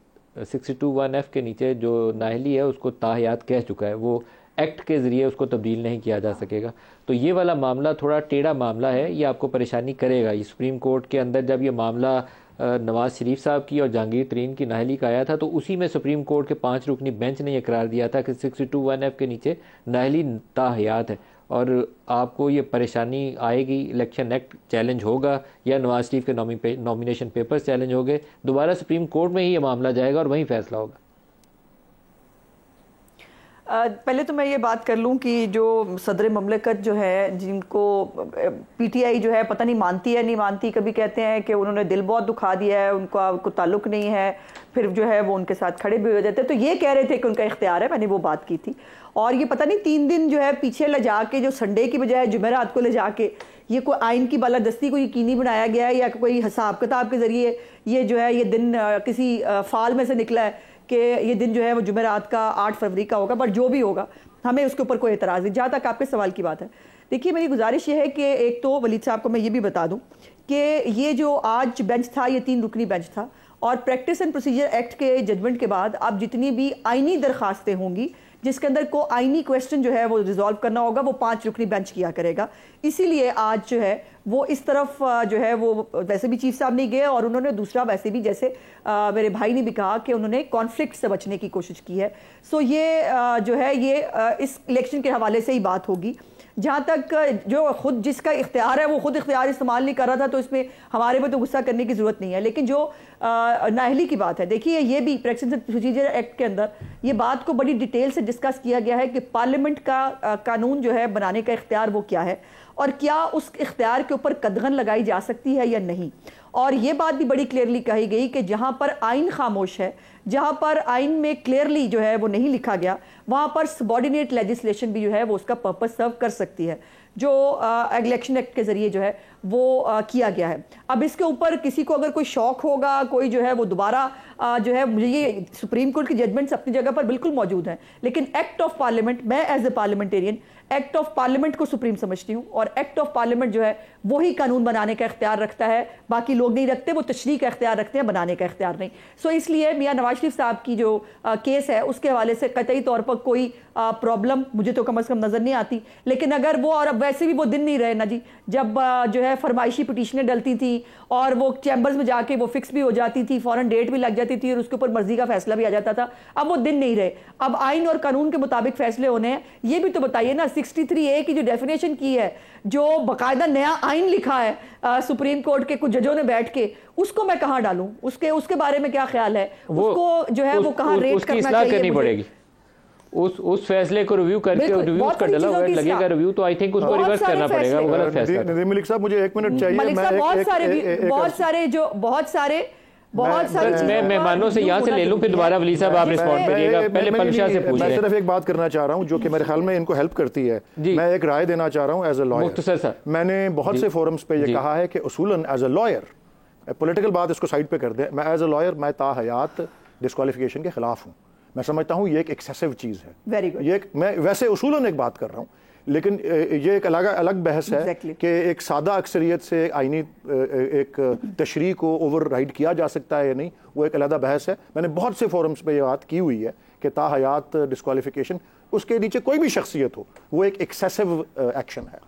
62(1)(f) के नीचे जो नाहली है उसको ताहयात कह चुका है, वो एक्ट के ज़रिए उसको तब्दील नहीं किया जा सकेगा। तो ये वाला मामला थोड़ा टेढ़ा मामला है, ये आपको परेशानी करेगा। ये सुप्रीम कोर्ट के अंदर जब ये मामला नवाज शरीफ साहब की और जहांगीर तरीन की नाहली का आया था, तो उसी में सुप्रीम कोर्ट के 5 रुकनी बेंच ने यह करार दिया था कि 62(1)(f) के नीचे नाहली ताहयात है, और आपको ये परेशानी आएगी। इलेक्शन एक्ट चैलेंज होगा या नवाज शरीफ के नॉमिनेशन पेपर्स चैलेंज हो गए, दोबारा सुप्रीम कोर्ट में ही ये मामला जाएगा और वहीं फैसला होगा। पहले तो मैं ये बात कर लूँ कि जो सदर ममलकत जो है, जिनको पीटीआई जो है पता नहीं मानती है नहीं मानती, कभी कहते हैं कि उन्होंने दिल बहुत दुखा दिया है, उनको ताल्लुक़ नहीं है, फिर जो है वो उनके साथ खड़े भी हो जाते हैं। तो ये कह रहे थे कि उनका इख्तियार है, मैंने वो बात की थी। और ये पता नहीं 3 दिन जो है पीछे ले जाके, जो संडे की बजाय जुमेरात को ले जाके, ये कोई आइन की बालादस्ती को यकीनी बनाया गया है या कोई हिसाब किताब के ज़रिए ये जो है ये दिन किसी फाल में से निकला है कि ये दिन जो है वो जुमेरात का 8 फरवरी का होगा। बट जो भी होगा, हमें उसके ऊपर कोई एतराज़ नहीं। जहाँ तक आपके सवाल की बात है, देखिए मेरी गुजारिश ये है कि एक तो वलीद साहब को मैं ये भी बता दूं कि ये जो आज बेंच था, ये 3 रुकनी बेंच था, और प्रैक्टिस एंड प्रोसीजर एक्ट के जजमेंट के बाद अब जितनी भी आइनी दरखास्तें होंगी जिसके अंदर को आइनी क्वेश्चन जो है वो रिजॉल्व करना होगा, वो 5 रुकनी बेंच किया करेगा। इसीलिए आज जो है वो इस तरफ जो है वो वैसे भी चीफ साहब नहीं गए, और उन्होंने दूसरा वैसे भी जैसे मेरे भाई ने भी कहा कि उन्होंने कॉन्फ्लिक्ट से बचने की कोशिश की है। सो ये जो है ये इस इलेक्शन के हवाले से ही बात होगी। जहाँ तक जो खुद जिसका इख्तियार है वो खुद इख्तियार इस्तेमाल नहीं कर रहा था, तो इसमें हमारे पे तो गुस्सा करने की ज़रूरत नहीं है। लेकिन जो नाहली की बात है, देखिए ये भी प्रैक्टिस एंड प्रोसीजर एक्ट के अंदर ये बात को बड़ी डिटेल से डिस्कस किया गया है कि पार्लियामेंट का कानून जो है बनाने का इख्तियार वो क्या है, और क्या उस इख्तियार के ऊपर कदगन लगाई जा सकती है या नहीं। और ये बात भी बड़ी क्लियरली कही गई कि जहाँ पर आइन खामोश है, जहाँ पर आइन में क्लियरली जो है वो नहीं लिखा गया, वहाँ पर सबॉर्डिनेट लेजिस्लेशन भी जो है वो उसका पर्पस सर्व कर सकती है, जो इलेक्शन एक्ट के ज़रिए जो है वो किया गया है। अब इसके ऊपर किसी को अगर कोई शौक होगा, कोई जो है वो दोबारा जो है, मुझे ये सुप्रीम कोर्ट की जजमेंट्स अपनी जगह पर बिल्कुल मौजूद हैं, लेकिन एक्ट ऑफ पार्लियामेंट, मैं as a parliamentarian act of parliament को सुप्रीम समझती हूँ, और एक्ट ऑफ पार्लियामेंट जो है वही कानून बनाने का इख्तियार रखता है, बाकी लोग नहीं रखते, वो तशरीह का इख्तियार रखते हैं, बनाने का इख्तियार नहीं। सो इसलिए मियां नवाज शरीफ साहब की जो केस है उसके हवाले से कतई तौर पर कोई प्रॉब्लम मुझे तो कम अज़ कम नज़र नहीं आती। लेकिन अगर वो, और अब वैसे भी वो दिन नहीं रहे ना जी, जब जो है फरमाइशी पिटीशनें डलती थी और वो चैम्बर्स में जाके वो फिक्स भी हो जाती थी, फौरन डेट भी लग जाती थी और उसके ऊपर मर्जी का फैसला भी आ जाता था। अब वो दिन नहीं रहे, अब आइन और कानून के मुताबिक फैसले होने हैं। ये भी तो बताइए ना, 63A की जो डेफिनेशन की है, जो बाकायदा नया आइन लिखा है सुप्रीम कोर्ट के कुछ जजों ने बैठ के, उसको मैं कहाँ डालूं, उसके बारे में क्या ख्याल है, उसको जो है वो कहाँ रेट करना चाहिए पड़ेगी। उस फैसले को रिव्यू करके रिव्यू का डला हुआ लगेगा रिव्यू, तो आई थिंक उसको रिवर्स करना पड़ेगा, वो गलत फैसला है। मलिक साहब मुझे 1 मिनट चाहिए। बहुत सारे मैं मेहमानों से यहाँ से ले लूं, फिर दोबारा वली साहब आप रिस्पॉन्ड करिएगा। पहले पंशा से पूछ रहे हैं। मैं सिर्फ एक बात करना चाह रहा हूँ जो कि मेरे ख्याल में इनको हेल्प करती है। मैं एक राय देना चाह रहा हूँ एज ए लॉयर। मैंने बहुत से फोरम्स पे ये कहा है कि उसूलन एज ए लॉयर, पॉलिटिकल बात इसको साइड पे कर दे, मैं एज ए लॉयर मैं ताहयात डिस्क्वालिफिकेशन के खिलाफ हूँ। मैं समझता हूँ ये एक एक्सेसिव चीज़ है। Very good. ये मैं वैसे उसूलन एक बात कर रहा हूँ, लेकिन ये एक अलग बहस है कि एक सादा अक्सरियत से आईनी एक तशरीह को ओवर राइड किया जा सकता है या नहीं, वो एक अलग बहस है। मैंने बहुत से फोरम्स पे ये बात की हुई है कि ताहयात डिस्क्वालिफिकेशन, उसके नीचे कोई भी शख्सियत हो, वो एक एक्सेसिव एक्शन है।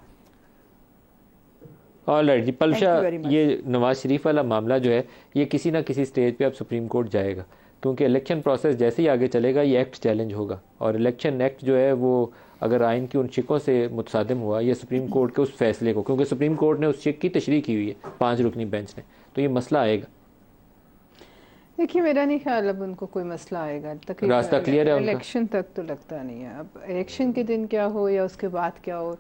ऑलराइट जी पलशा, ये नवाज शरीफ वाला मामला जो है ये किसी ना किसी स्टेज पे अब सुप्रीम कोर्ट जाएगा, क्योंकि इलेक्शन प्रोसेस जैसे ही आगे चलेगा ये एक्ट चैलेंज होगा, और इलेक्शन एक्ट जो है वो अगर आइन की उन शिकों से मुतसादिम हुआ या सुप्रीम कोर्ट के उस फैसले को, क्योंकि सुप्रीम कोर्ट ने उस शिक की तशरीह की हुई है 5 रुकनी बेंच ने, तो ये मसला आएगा। देखिए मेरा नहीं ख्याल अब उनको कोई मसला आएगा, रास्ता क्लियर है इलेक्शन तक तो लगता नहीं है। अब इलेक्शन के दिन क्या हो या उसके बाद क्या हो,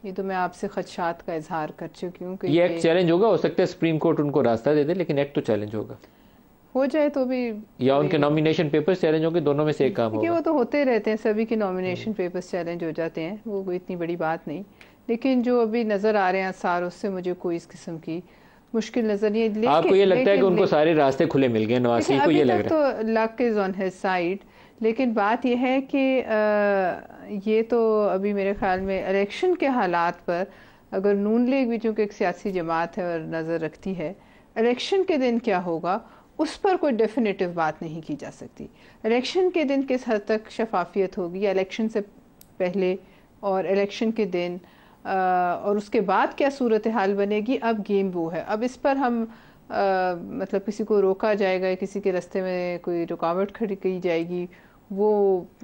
ये तो मैं आपसे खदशात का इजहार कर चुकी हूँ कि ये एक्ट चैलेंज होगा। हो सकता है सुप्रीम कोर्ट उनको रास्ता दे दे, लेकिन एक्ट तो चैलेंज होगा, हो जाए तो भी, या उनके नॉमिनेशन पेपर्स चैलेंज होंगे, दोनों में से एक काम होगा। वो तो होते रहते हैं, सभी के नॉमिनेशन पेपर्स चैलेंज हो जाते हैं, वो कोई इतनी बड़ी बात नहीं। लेकिन जो अभी नजर आ रहे हैं आसार, उससे मुझे कोई इस किस्म की मुश्किल नजर नहीं है। आपको ये लगता है कि उनको सारे रास्ते खुले मिल गए? नवाज शरीफ को ये लग रहा है तो luck is on his side, लेकिन बात यह है कि ये तो अभी मेरे ख्याल में इलेक्शन के हालात पर, अगर नून लीग भी चूँकि एक सियासी जमात है और नज़र रखती है, इलेक्शन के दिन क्या होगा उस पर कोई डेफिनेटिव बात नहीं की जा सकती। इलेक्शन के दिन किस हद तक शफाफियत होगी, या इलेक्शन से पहले और इलेक्शन के दिन और उसके बाद क्या सूरत हाल बनेगी, अब गेम वो है। अब इस पर हम मतलब किसी को रोका जाएगा या किसी के रास्ते में कोई रुकावट खड़ी की जाएगी, वो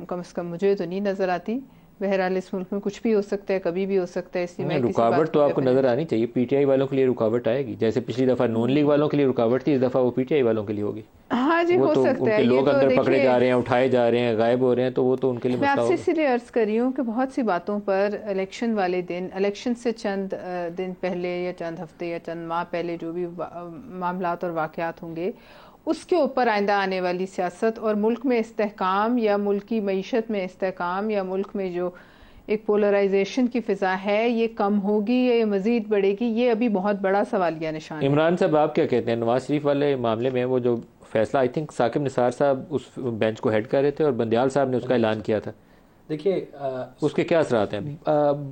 कम से कम मुझे तो नहीं नज़र आती। बहरहाल इस मुल्क में कुछ भी हो सकता है, कभी भी हो सकता है, इसलिए मैं रुकावट तो आपको नजर आनी चाहिए। पीटीआई वालों के लिए रुकावट आएगी, जैसे पिछली दफा नून लीग वालों के लिए रुकावट थी, इस दफा वो पीटीआई वालों के लिए होगी। हाँ जी, हो सकता है। लोग अंदर पकड़े जा रहे हैं, उठाए जा रहे हैं, गायब हो रहे हैं, तो वो तो उनके लिए मैं आपसे इसलिए अर्ज कर रही हूँ कि बहुत सी बातों पर इलेक्शन वाले दिन, इलेक्शन से चंद दिन पहले या चंद हफ्ते या चंद माह पहले जो भी मामलात और वाक़यात होंगे, उसके ऊपर आइंदा आने वाली सियासत और मुल्क में इस्तेहकाम या मुल्क की मईशत में इस्तेहकाम या मुल्क में जो एक पोलराइजेशन की फिजा है, ये कम होगी या ये मजीद बढ़ेगी, ये अभी बहुत बड़ा सवालिया निशान है। इमरान साहब आप क्या कहते हैं नवाज शरीफ वाले मामले में? वो जो फैसला, आई थिंक साकिब निसार साहब उस बेंच को हेड कर रहे थे और बंदियाल साहब ने उसका ऐलान किया था, देखिए उसके क्या असरात हैं अभी?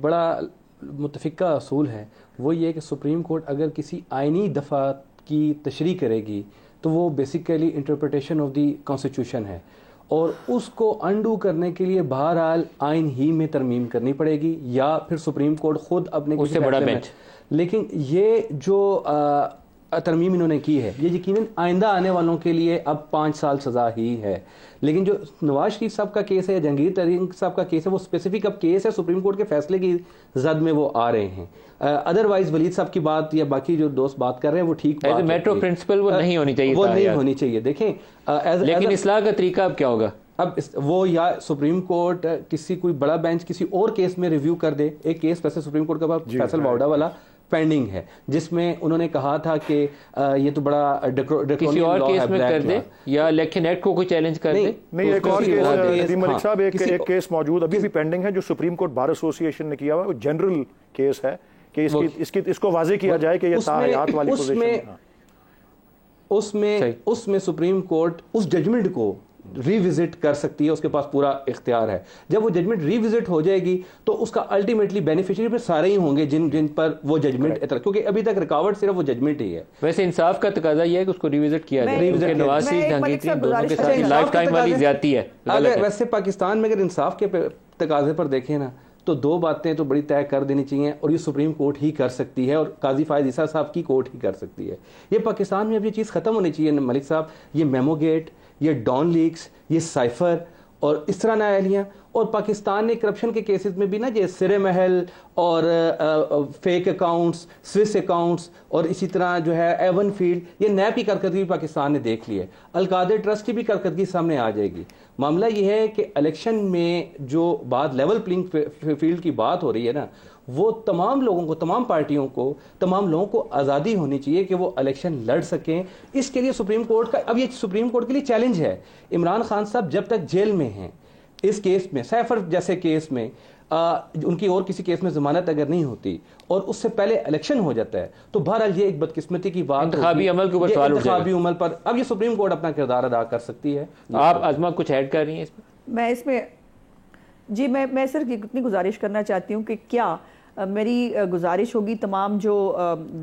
बड़ा मुतफिका असूल है, वो ये कि सुप्रीम कोर्ट अगर किसी आइनी दफ़ा की तशरीह करेगी तो वो basically interpretation of the constitution है, और उसको अंडू करने के लिए बहरहाल आइन ही में तरमीम करनी पड़ेगी या फिर सुप्रीम कोर्ट खुद अपने उससे बड़ा बेंच। लेकिन ये जो तरमीम इन्होंने की है, ये यकीनन आइंदा आने वालों के लिए अब 5 साल सजा ही है। लेकिन जो नवाज शरीफ साहब का केस है या जहांगीर तरीन साहब का केस है, वो स्पेसिफिक अब केस है, सुप्रीम कोर्ट के फैसले की जद में वो आ रहे हैं। अदरवाइज वलीद साहब की बात या बाकी जो दोस्त बात कर रहे हैं वो ठीक बात है, मेट्रो प्रिंसिपल वो नहीं होनी चाहिए, वो नहीं होनी चाहिए। देखें लेकिन इस्लाह का तरीका अब क्या होगा? अब वो या सुप्रीम कोर्ट किसी कोई बड़ा बेंच किसी और केस में रिव्यू कर दे। एक केस वैसे सुप्रीम कोर्ट का फैसल वाउडा वाला पेंडिंग है, जिसमें उन्होंने कहा था कि ये तो बड़ा किसी और केस में कर दे या इलेक्शन एक्ट को कोई चैलेंज कर दे। नहीं, एक और केस मलिक साहब, एक केस मौजूद अभी भी पेंडिंग है जो सुप्रीम कोर्ट बार एसोसिएशन ने किया हुआ, जनरल केस है कि इसको वाजे किया जाए कि ये ताहयात वाली पोजीशन। उसमें सुप्रीम कोर्ट उस जजमेंट को रिविजिट कर सकती है, उसके पास पूरा इख्तियार है। जब वो जजमेंट रिविजिट हो जाएगी तो उसका अल्टीमेटली बेनिफिशियरी पे सारे ही होंगे जिन पर वो जजमेंट, क्योंकि अभी तक रुकावट सिर्फ वो जजमेंट ही है। वैसे इंसाफ का तकाजा ये है कि उसको रिविजिट किया जाए, नवाज शरीफ जहांगीर दोनों के साथ लाइफ टाइम वाली ज्यादती है। अगर वैसे पाकिस्तान में अगर इंसाफ के तकाजे पर देखें ना, तो 2 बातें तो बड़ी तय कर देनी चाहिए, और ये सुप्रीम कोर्ट ही कर सकती है और काजी फायद ईसा साहब की कोर्ट ही कर सकती है। ये पाकिस्तान में अब ये चीज़ खत्म होनी चाहिए मलिक साहब। ये मेमोगेट, ये डॉन लीक्स, ये साइफर और इस तरह नायालियाँ, और पाकिस्तान ने करप्शन के केसेस में भी ना, जैसे सिरे महल और फेक अकाउंट्स, स्विस अकाउंट्स, और इसी तरह जो है एवन फील्ड, ये नैब की कारकर्दगी पाकिस्तान ने देख ली है। अलकादर ट्रस्ट की भी कारकर्दगी सामने आ जाएगी। मामला ये है कि इलेक्शन में जो बात लेवल प्लेइंग फील्ड की बात हो रही है ना, वो तमाम लोगों को, तमाम पार्टियों को, तमाम लोगों को आज़ादी होनी चाहिए कि वो इलेक्शन लड़ सकें। इसके लिए सुप्रीम कोर्ट का, अब ये सुप्रीम कोर्ट के लिए चैलेंज है। इमरान खान साहब जब तक जेल में हैं, इस केस में, सैफर जैसे केस में उनकी और किसी केस में जमानत अगर नहीं होती और उससे पहले इलेक्शन हो जाता है, तो बहरहाल ये एक बदकिस्मती की बात, इंतखाबी अमल के ऊपर सवाल उठ जाएगा। इंतखाबी अमल पर अब ये सुप्रीम कोर्ट अपना किरदार अदा कर सकती है। आप अज़मा कुछ ऐड कर रही हैं इसमें? मैं इसमें जी मैं सिर्फ इतनी गुजारिश करना चाहती हूँ कि क्या मेरी गुजारिश होगी तमाम जो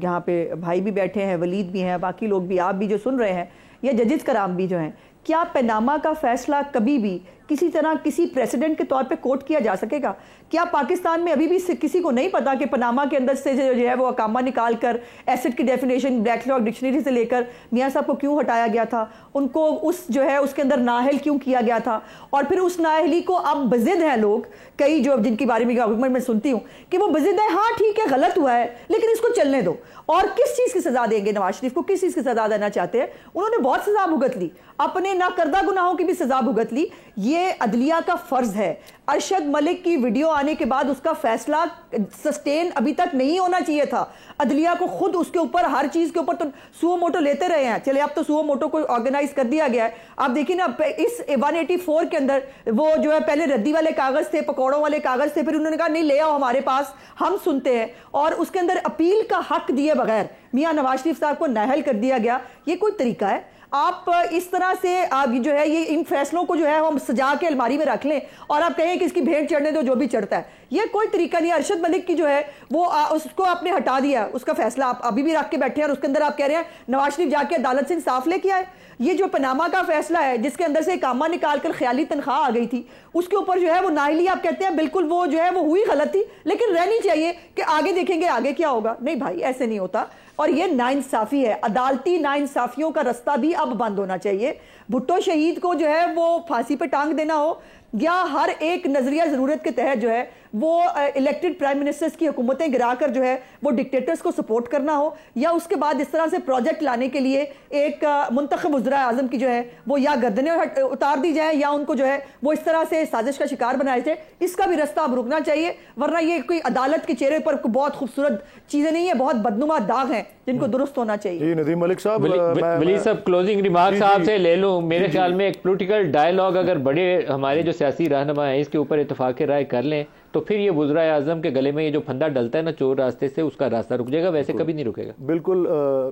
यहाँ पे भाई भी बैठे हैं, वलीद भी हैं, बाकी लोग भी, आप भी जो सुन रहे हैं, या जजेस कराम भी जो हैं, क्या पनामा का फैसला कभी भी किसी तरह किसी प्रेसिडेंट के तौर पे कोट किया जा सकेगा? क्या पाकिस्तान में अभी भी किसी को नहीं पता कि पनामा के अंदर से जो है वो अकामा निकाल कर एसिड की डेफिनेशन ब्लैक लॉ डिक्शनरी से लेकर मियाँ साहब को क्यों हटाया गया था, उनको उस जो है उसके अंदर नाअहल क्यों किया गया था, और फिर उस नाअहली को अब बजिद हैं लोग कई जो जिनके बारे में गवर्नमेंट में सुनती हूँ कि वो बजिद है, हाँ ठीक है गलत हुआ है लेकिन इसको चलने दो। और किस चीज़ की सज़ा देंगे नवाज शरीफ को, किस चीज़ की सज़ा देना चाहते हैं? उन्होंने बहुत सज़ा भुगत ली, अपने नाकर्दा गुनाहों की भी सज़ा भुगत ली। ये अदलिया का फ़र्ज़ है। अरशद मलिक की वीडियो आने के बाद उसका फैसला सस्टेन अभी तक नहीं होना चाहिए था। अदलिया को खुद उसके ऊपर हर चीज़ के ऊपर तो सुओ मोटो लेते रहे हैं। चले अब तो सुओ मोटो को ऑर्गेनाइज कर दिया गया है। आप देखिए ना इस 184 के अंदर वो जो है पहले रद्दी वाले कागज़ थे, पकौड़ों वाले कागज़ थे, फिर उन्होंने कहा नहीं ले आओ हमारे पास, हम सुनते हैं, और उसके अंदर अपील का हक दिए बगैर मियाँ नवाज शरीफ साहब को नाअहल कर दिया गया। ये कोई तरीका है? आप इस तरह से आप जो है ये इन फैसलों को जो है हम सजा के अलमारी में रख लें और आप कहें कि इसकी भेंट चढ़ने दो जो भी चढ़ता है, ये कोई तरीका नहीं है। अरशद मलिक की जो है वो उसको आपने हटा दिया, उसका फैसला आप अभी भी रख के बैठे हैं और उसके अंदर आप कह रहे हैं नवाज शरीफ जाके अदालत से इंसाफ लेके आए। ये जो पनामा का फैसला है जिसके अंदर से कामा निकाल कर ख्याली तनख्वाह आ गई थी, उसके ऊपर जो है वो नाअहली आप कहते हैं बिल्कुल वो जो है वो हुई गलत थी, लेकिन रहनी चाहिए कि आगे देखेंगे आगे क्या होगा। नहीं भाई, ऐसे नहीं होता। और ये नाइंसाफी है, अदालती नाइंसाफियों का रास्ता भी अब बंद होना चाहिए। भुट्टो शहीद को जो है वो फांसी पे टांग देना हो, या हर एक नजरिया जरूरत के तहत जो है वो इलेक्टेड प्राइम मिनिस्टर्स की हुकूमतें गिराकर जो है वो डिक्टेटर्स को सपोर्ट करना हो, या उसके बाद इस तरह से प्रोजेक्ट लाने के लिए एक मुंतखब वज़ीर आज़म की जो है वो या गर्दनें उतार दी जाए या उनको जो है वो इस तरह से साजिश का शिकार बनाया जाए, इसका भी रास्ता अब रुकना चाहिए। वरना ये कोई अदालत के चेहरे पर बहुत खूबसूरत चीज़ें नहीं है, बहुत बदनुमा दाग हैं जिनको दुरुस्त होना चाहिए। जी नदीम मलिक साहब, वली साहब क्लोजिंग रिमार्क्स आपसे ले लूँ। मेरे ख्याल में एक पॉलिटिकल डायलॉग अगर बड़े हमारे जो सियासी रहनुमा हैं इसके ऊपर इत्तेफाक राय कर लें तो फिर ये वज़ीर आज़म के गले में ये जो फंदा डलता है ना चोर रास्ते से, उसका रास्ता रुक जाएगा, वैसे कभी नहीं रुकेगा। बिल्कुल।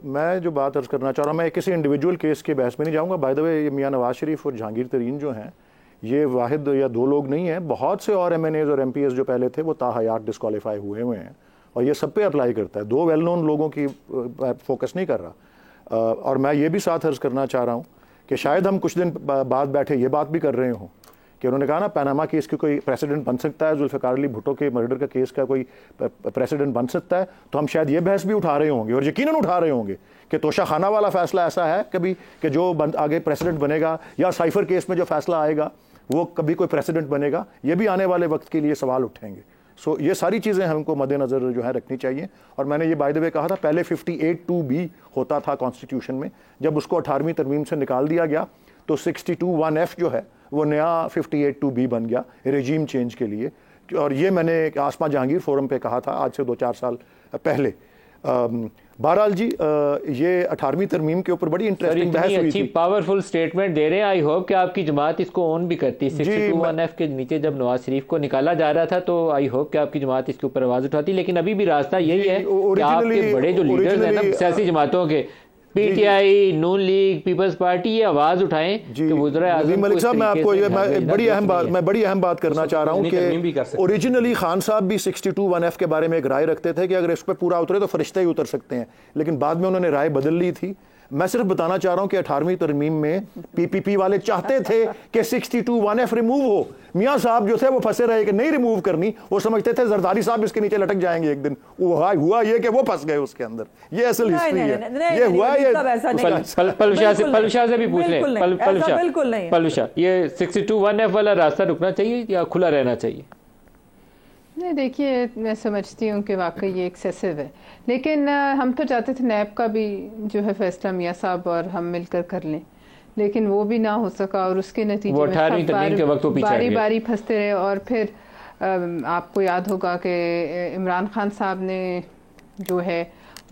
मैं जो बात अर्ज करना चाह रहा हूँ, मैं किसी इंडिविजुअल केस के बहस में नहीं जाऊँगा। बाय द वे ये मियाँ नवाज शरीफ और जहांगीर तरीन जो हैं ये वाहिद या दो लोग नहीं हैं, बहुत से और MNAs और MPs जो पहले थे वो ताहयात डिस्क्वालीफाई हुए हैं और ये सब पे अप्लाई करता है। दो वेल नोन लोगों की फोकस नहीं कर रहा। और मैं ये भी साथ अर्ज करना चाह रहा हूँ कि शायद हम कुछ दिन बाद बैठे ये बात भी कर रहे हों कि उन्होंने कहा ना पनामा केस के कोई प्रेसिडेंट बन सकता है, जुल्फ़िकार अली भुट्टो के मर्डर का केस का कोई प्रेसिडेंट बन सकता है, तो हम शायद ये बहस भी उठा रहे होंगे और यकीनन उठा रहे होंगे कि तोशा खाना वाला फैसला ऐसा है कभी कि जो आगे प्रेसिडेंट बनेगा, या साइफर केस में जो फैसला आएगा वो कभी कोई प्रेसिडेंट बनेगा, ये भी आने वाले वक्त के लिए सवाल उठेंगे। सो ये सारी चीज़ें हमको मद्देनज़र जो है रखनी चाहिए। और मैंने ये बाय द वे कहा था, पहले 58(2)B होता था कॉन्स्टिट्यूशन में, जब उसको 18वीं तरमीम से निकाल दिया गया तो 62(1)F जो है वो नया 58(2)B बन गया रेजीम चेंज के लिए। और ये मैंने आसमा जहांगीर फोरम पे कहा था आज से 2-4 साल पहले। बहरहाल जी ये 18वीं तरमीम के ऊपर बड़ी इंटरेस्टिंग बहस हुई थी। पावरफुल स्टेटमेंट दे रहे हैं। आई होप कि आपकी जमात इसको ऑन भी करती है। 62(1)F के नीचे जब नवाज शरीफ को निकाला जा रहा था तो आई होप कि आपकी जमात इसके ऊपर आवाज उठाती, लेकिन अभी भी रास्ता यही है कि आपके बड़े जो लीडर्स हैं ना सियासी जमातों के, PTI, नून लीग, पीपल्स पार्टी, ये आवाज उठाएं कि वज़ीर आज़म मलिक साहब, मैं आपको ये बड़ी अहम बात करना चाह रहा हूँ कि ओरिजिनली खान साहब भी 62(1)F के बारे में एक राय रखते थे कि अगर इस पर पूरा उतरे तो फरिश्ते ही उतर सकते हैं, लेकिन बाद में उन्होंने राय बदल ली थी। मैं सिर्फ बताना चाह रहा हूं कि 18वीं तरमीम में PPP वाले चाहते थे कि 62(1)F रिमूव हो। मियाँ साहब जो थे वो फंसे रहे कि नहीं रिमूव करनी, वो समझते थे जरदारी साहब इसके नीचे लटक जाएंगे एक दिन। हुआ ये कि वो फंस गए उसके अंदर। ये असल हिस्ट्री है। ये हुआ ये पलवशाह से भी पूछ लें। पलवशाह, ये 62(1)F वाला रास्ता रुकना चाहिए या खुला रहना चाहिए? नहीं, देखिए मैं समझती हूँ कि वाकई ये एक्सेसिव है, लेकिन हम तो चाहते थे नैब का भी जो है फैसला मियाँ साहब और हम मिलकर कर लें, लेकिन वो भी ना हो सका और उसके नतीजे में बारी बारी फंसते रहे। और फिर आपको याद होगा कि इमरान खान साहब ने जो है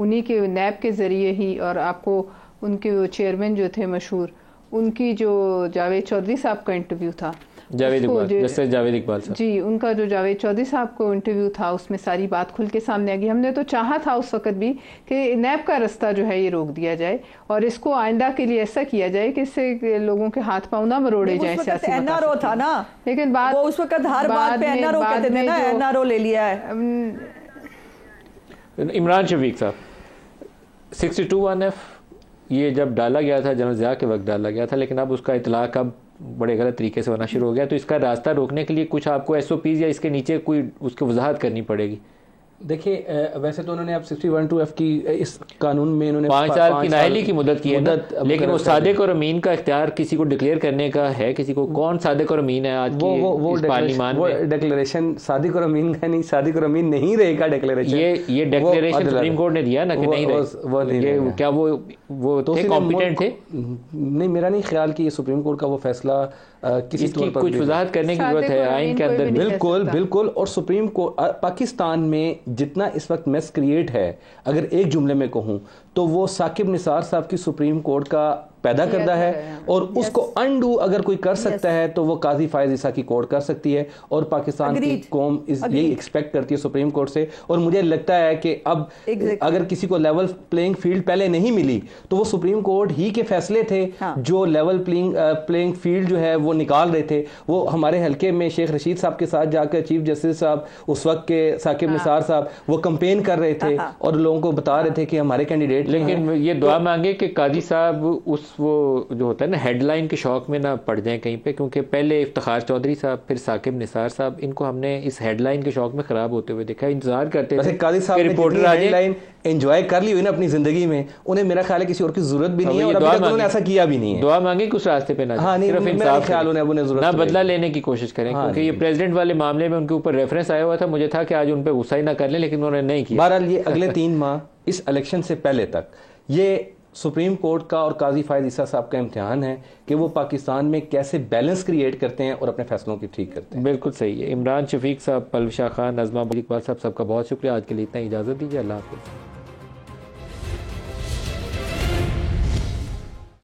उन्हीं के नैब के ज़रिए ही, और आपको उनके वो चेयरमैन जो थे मशहूर, उनकी जो जावेद चौधरी साहब का इंटरव्यू था, जावेद इकबाल साहब जी, उनका जो जावेद चौधरी साहब को इंटरव्यू था उसमें सारी बात खुल के सामने आ गई। हमने तो चाहा था उस वक्त भी कि नैब का रास्ता जो है ये रोक दिया जाए और इसको आइंदा के लिए ऐसा किया जाए कि इससे लोगों के हाथ पाँव ना मरोड़े जाए। सियासी NRO था ना, लेकिन बात उस वक्त हर बात पे NRO कहते थे ना, NRO ले लिया है। इमरान शफीक साहब, 62(1)F ये जब डाला गया था जनरल ज़िया के वक्त डाला गया था, लेकिन अब उसका इतलाक अब बड़े गलत तरीके से होना शुरू हो गया, तो इसका रास्ता रोकने के लिए कुछ आपको SOPs या इसके नीचे कोई उसकी वजाहत करनी पड़ेगी। देखिए वैसे तो उन्होंने अब 61(2)(f की इस कानून में इन्होंने 5 साल की नाअहली की मुद्दत की है ना, लेकिन वो सादिक और अमीन का इख्तियार किसी को डिक्लेयर करने का है, किसी को कौन सादिक और अमीन है आज की पार्लियामान में? वो डिक्लेरेशन सादिक और अमीन का नहीं, सादिक और अमीन नहीं रहेगा डिक्लेरेशन। ये डिक्लेरेशन सुप्रीम कोर्ट ने दिया ना कि नहीं रहे, क्या वो तो कॉम्पिटेंट थे? नहीं, मेरा नहीं ख्याल कि ये सुप्रीम कोर्ट का वो फैसला किसी इसकी कुछ वजाहत करने की जरूरत है आइन के अंदर। बिल्कुल। और सुप्रीम कोर्ट पाकिस्तान में जितना इस वक्त मेस क्रिएट है, अगर एक जुमले में कहूं तो वो साकिब निसार साहब की सुप्रीम कोर्ट का पैदा करता है, और उसको अनडू अगर कोई कर सकता है तो वो काजी फायज ईसा की कोर्ट कर सकती है, और पाकिस्तान की कौम यही एक्सपेक्ट करती है सुप्रीम कोर्ट से। और मुझे लगता है कि अब अगर किसी को लेवल प्लेइंग फील्ड पहले नहीं मिली तो वो सुप्रीम कोर्ट ही के फैसले थे जो लेवल प्लेइंग फील्ड जो है वो निकाल रहे थे। वो हमारे हल्के में शेख रशीद साहब के साथ जाकर चीफ जस्टिस साहब उस वक्त के साकिब निसार साहब वो कंपेन कर रहे थे और लोगों को बता रहे थे कि हमारे कैंडिडेट। लेकिन ये दुआ मांगे कि काजी साहब उस वो जो होता है ना हेडलाइन के शौक में ना पड़ जाएं कहीं पे, क्योंकि पहले इफ्तिखार चौधरी साहब फिर साकिब निसार साहब, इनको हमने इस हेडलाइन के शौक में खराब होते हुए देखा। इंतजार करते थे काजी साहब ने रिपोर्टर हेडलाइन एंजॉय कर ली हुई ना अपनी जिंदगी में, उन्हें मेरा ख्याल है किसी और की जरूरत भी नहीं है, और अभी तक उन्होंने ऐसा किया भी नहीं है। दुआ मांगे कि उस रास्ते पे ना सिर्फ इंसाफ ख्याल उन्हें जरूरत ना बदला लेने की कोशिश करें, क्योंकि ये प्रेसिडेंट वाले मामले में उनके ऊपर रेफरेंस आया हुआ था, मुझे था कि आज उन पर गुस्सा ही ना कर लें, लेकिन उन्होंने नहीं किया। बहरहाल ये अगले 3 माह इस इलेक्शन से पहले तक ये सुप्रीम कोर्ट का और काजी फायद ईसा साहब का इम्तिहान है कि वो पाकिस्तान में कैसे बैलेंस क्रिएट करते हैं और अपने फैसलों की ठीक करते हैं। बिल्कुल सही है। इमरान शफीक साहब, पलविशा खान, नज़मा इकबाल साहब, सबका बहुत शुक्रिया। आज के लिए इतना इजाज़त दीजिए। अल्लाह हाफ़िज़।